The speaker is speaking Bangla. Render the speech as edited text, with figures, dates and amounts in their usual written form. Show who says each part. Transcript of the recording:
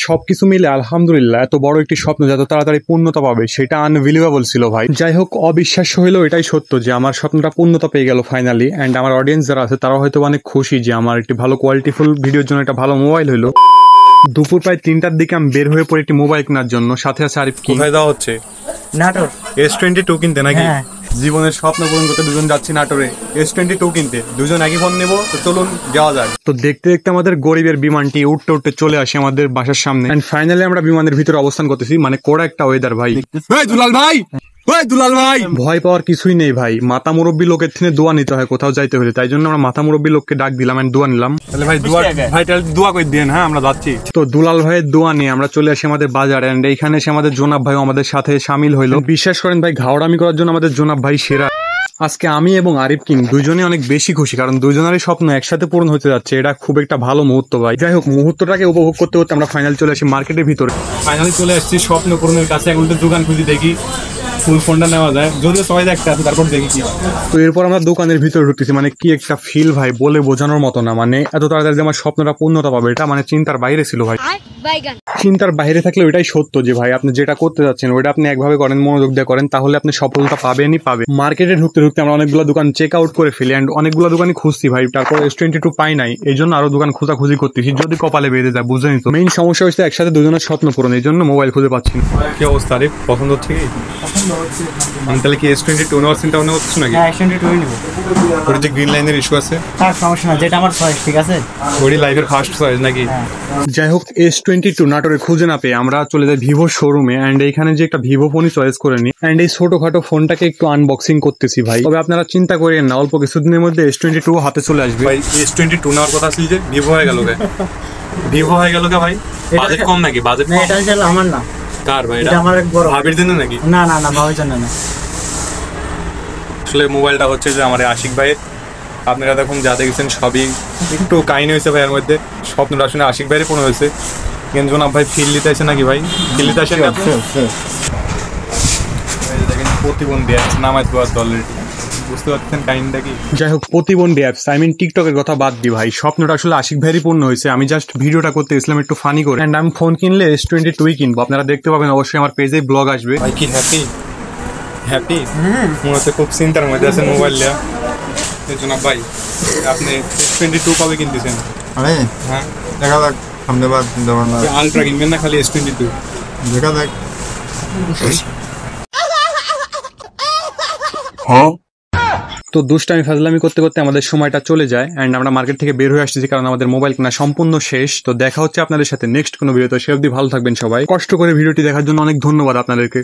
Speaker 1: সবকিছু মিলে আলহামদুলিল্লাহ এত বড় একটি স্বপ্ন যত তাড়াতাড়ি পূর্ণতা পাবে সেটা আনবিলিভেবল ছিল ভাই। যাই হোক, অবিশ্বাস্য হইলেও এটাই সত্য যে আমার স্বপ্নটা পূর্ণতা পেয়ে গেল ফাইনালি। অ্যান্ড আমার অডিয়েন্স যারা আছে তারাও হয়তো অনেক খুশি যে আমার একটি ভালো কোয়ালিটিফুল ভিডিওর জন্য একটা ভালো মোবাইল হইলো। দুপুর প্রায় 3টার দিকে আমি বের হয়ে পড়ি একটি মোবাইল কেনার জন্য। সাথে আছে আরিফ। কোথায় যাওয়া হচ্ছে?
Speaker 2: নাটোর
Speaker 1: S22 কিনতে নাকি? জীবনের স্বপ্ন পূরণ করতে দুজন যাচ্ছি নাটোরে S22 কিনতে। দুজন একই ফোন নেবো, তো চলুন যাওয়া যাক। তো দেখতে দেখতে আমাদের গরিবের বিমানটি উঠতে উঠতে চলে আসে আমাদের বাসার সামনে। এন্ড ফাইনালি আমরা বিমানের ভিতরে অবস্থান করতেছি। মানে কোড়া একটা ওয়েদার ভাই। দুলাল ভাই, দুলাল ভাই, ভয় পাওয়ার কিছুই নেই ভাই। মাথা মুরব্বী লোকের থেকে দোয়া নিতে হয় কোথাও যাইতে হলে, তাই জন্য আমরা মাথা মুরব্বী লোককে ডাক দিলাম এন্ড দোয়া নিলাম। তাহলে ভাই দোয়া করে দিন। হ্যাঁ, আমরা যাচ্ছি। তো দুলাল ভাইয়ের দোয়া নিয়ে আমরা চলে আসি আমাদের বাজারে। এন্ড এইখানে এসে আমাদের জোনাব ভাই আমাদের সাথে সামিল হইলো। বিশ্বাস করেন ভাই, ঘাওড়ামি করার জন্য আমাদের জোনাব ভাই সেরা। আজকে আমি এবং আরিফ কিং দুজনে অনেক বেশি খুশি, কারণ দুজনেরই স্বপ্ন একসাথে পূরণ হতে যাচ্ছে। এটা খুব একটা ভালো মুহূর্ত ভাই। যাই হোক, মুহূর্তটাকে উপভোগ করতে করতে আমরা ফাইনালি চলে আসি মার্কেটের ভিতরে। ফাইনালি চলে আসছি স্বপ্ন পূরণের কাছে। এখন তো দোকান খুঁজি, দেখি ফুল ফোনটা নেওয়া যায়, যদিও সবাই একটা আছে, তারপর দেখি কি। তো এরপর আমরা দোকানের ভিতরে ঢুকতেছি। মানে কি একটা ফিল ভাই, বলে বোঝানোর মতো না। মানে এত তাড়াতাড়ি আমার স্বপ্নটা পূর্ণতা পাবে এটা মানে চিন্তার বাইরে ছিল ভাই। চিন্তার বাইরে থাকলেও এটাই সত্য যে ভাই আপনি যেটা করতে যাচ্ছেন ওটা আপনি একভাবে করেন, মনোযোগ দিয়ে করেন, তাহলে আপনি সফলতা পাবেনই পাবেন। মার্কেটে ঢুকতে ঢুকতে আমরা অনেকগুলো দোকান চেক আউট করে ফেলি। অ্যান্ড অনেকগুলো দোকানই খুঁজছি ভাই, তারপর S22 পাই নাই। এই জন্য আরো দোকান খোঁজাখুঁজি করতেছি, যদি কপালে বেঁধে যায়। বুঝেনি তো, মেইন সমস্যা হচ্ছে একসাথে দুজনের স্বপ্ন পূরণ, এই জন্য মোবাইল খুঁজে পাচ্ছি না। কি অবস্থা আরিফ, পছন্দ হচ্ছে কি? তাহলে কি S22 নেওয়ার চিন্তা ভাবনা করছো নাকি?
Speaker 2: হ্যাঁ, S22 নিব।
Speaker 1: ওর যে গ্রিন লাইনের ইস্যু আছে,
Speaker 2: তার সমস্যা না, যেটা আমার চয়েস। ঠিক আছে,
Speaker 1: ওরই লাইফের ফার্স্ট চয়েস নাকি? যাই হোক, S22 নাটোরে খুঁজে না পেয়ে আমরা চলে যাই ভিভো শোরুমে। অ্যান্ড এইখানে যে একটা ভিভো ফোনই চয়েস করে নিই। অ্যান্ড এই ছোটখাটো ফোনটাকে একটু আনবক্সিং করতেছি ভাই। তবে আপনারা চিন্তা করেন না, অল্প কিছুদিনের মধ্যে S22 হাতে চলে আসবে ভাই। S22 নেওয়ার কথা ছিল যে ভিভো হয়ে গেল গে। ভিভো হয়ে গেল গে ভাই। বাজেট কম নাকি? বাজেট
Speaker 2: না, এটা হচ্ছে আমার না।
Speaker 1: কার ভাই?
Speaker 2: এটা আমার এক বড়
Speaker 1: ভাবির জন্য নাকি?
Speaker 2: না না না, ভাবির জন্য না।
Speaker 1: আসলে মোবাইলটা হচ্ছে যে আমার আশিক ভাইয়ের। আপনারা দেখুন যা দেখেছেন সবই একটু কাহিনী হয়েছে ভাইয়ের মধ্যে। স্বপ্নটা আসলে আশিক ভাইয়ের পূর্ণ হয়েছে। কিন্তু জনাব ভাই ফিল দিতে আসে নাকি ভাই? ফিল দিতে আসেন দেখেন, প্রতিবন্ধী অ্যাপস নামাই তো অলরেডি, বুঝতে পারছেন কাহিনীটা কি? যাই হোক, প্রতিবন্ধী অ্যাপস আই মিন টিকটকের কথা বাদ দি ভাই। স্বপ্নটা আসলে আশিক ভাইয়েরই পূর্ণ হয়েছে। আমি জাস্ট ভিডিওটা করতে গেছিলাম একটু ফানি করে। অ্যান্ড আমি ফোন কিনলে S22 কিনবো। আপনারা দেখতে পাবেন অবশ্যই, আমার পেজে ব্লগ আসবে। ভাই কি হ্যাপি? হ্যাপি মনে হচ্ছে, খুব চিন্তার মধ্যে আছেন মোবাইল নিয়ে। জনাব ভাই, আপনি S22 কবে কিনতেছেন?
Speaker 3: আরে
Speaker 1: হ্যাঁ,
Speaker 3: দেখা যাক সামনে বার চিন্তা ভাবনা।
Speaker 1: আলট্রা কিনবেন না খালি S22?
Speaker 3: দেখা যাক।
Speaker 1: তো দুষ্টামি ফাজলামি করতে করতে আমাদের সময়টা চলে যায়। অ্যান্ড আমরা মার্কেট থেকে বের হয়ে আসতেছি, কারণ আমাদের মোবাইল কেনা সম্পূর্ণ শেষ। তো দেখা হচ্ছে আপনাদের সাথে নেক্সট কোনো ভিডিওতে। সে অবধি ভালো থাকবেন সবাই। কষ্ট করে ভিডিওটি দেখার জন্য অনেক ধন্যবাদ আপনাদেরকে।